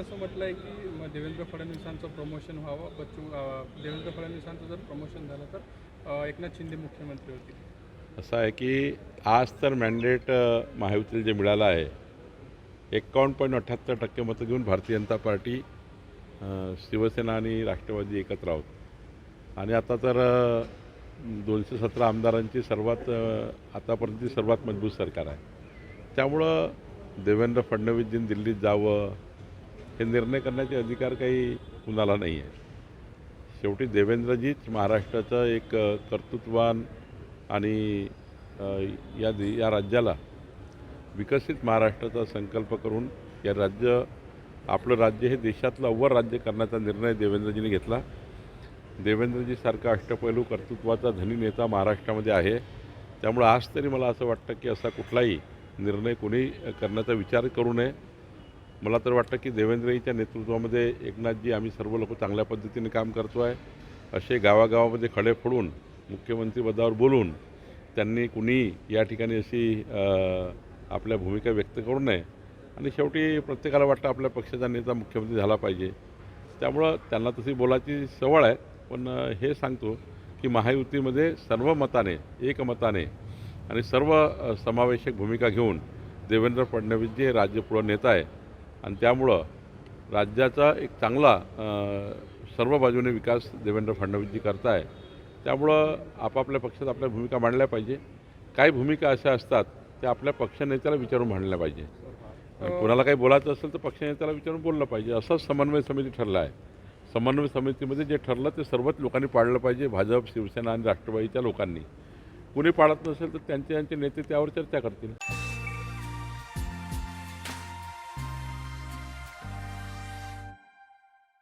असं म्हटलं आहे की देवेंद्र फडणवीसांचं प्रमोशन व्हावं, देवेंद्र फडणवीसांचं जर प्रमोशन झालं तर एकनाथ शिंदे मुख्यमंत्री होतील. असं आहे की आज तर मॅन्डेट महायुतीला जे मिळालं आहे 51.78% मतं घेऊन भारतीय जनता पार्टी, शिवसेना आणि राष्ट्रवादी एकत्र आहोत. आणि आता तर 217 आमदारांची आतापर्यंतची सर्वात मजबूत सरकार आहे. त्यामुळं देवेंद्र फडणवीसजींनी दिल्लीत जावं हे निर्णय करण्याचे अधिकार काही कुणाला नाही आहे. शेवटी देवेंद्रजीच महाराष्ट्राचं एक कर्तृत्ववान आणि या राज्याला विकसित महाराष्ट्राचा संकल्प करून आपलं राज्य हे देशातलं अव्वल राज्य करण्याचा निर्णय देवेंद्रजींनी घेतला. देवेंद्रजीसारखा अष्टपैलू कर्तृत्वाचा धनी नेता महाराष्ट्रामध्ये आहे. त्यामुळं आज तरी मला असं वाटतं की असा कुठलाही निर्णय कोणी करण्याचा विचार करू नये. मला तर वाटतं की देवेंद्रजीच्या नेतृत्वामध्ये एकनाथजी आम्ही सर्व लोक चांगल्या पद्धतीने काम करतो आहे. असे गावागावामध्ये खडे फोडून मुख्यमंत्रीपदावर बोलून त्यांनी कुणी या ठिकाणी अशी आपल्या भूमिका व्यक्त करू नये. आणि शेवटी प्रत्येकाला वाटतं आपल्या पक्षाचा नेता मुख्यमंत्री झाला पाहिजे. त्यामुळं त्यांना तशी बोलायची सवय आहे. पण हे सांगतो की महायुतीमध्ये सर्व मताने एकमताने आणि सर्व समावेशक भूमिका घेऊन देवेंद्र फडणवीसजी हे राज्यपुढं नेता आहे. आणि त्यामुळं राज्याचा एक चांगला सर्व बाजूने विकास देवेंद्र फडणवीसजी करत आहे. त्यामुळं आपापल्या पक्षात आपल्या भूमिका मांडल्या पाहिजे. काही भूमिका अशा असतात त्या आपल्या पक्षनेत्याला विचारून मांडल्या पाहिजे. कोणाला काही बोलायचं असेल तर पक्षनेत्याला विचारून बोललं पाहिजे. असंच समन्वय समिती ठरलं आहे. समन्वय समितीमध्ये जे ठरलं ते सर्वच लोकांनी पाळलं पाहिजे. भाजप, शिवसेना आणि राष्ट्रवादीच्या लोकांनी. कुणी पाळत नसेल तर त्यांचे नेते त्यावर चर्चा करतील.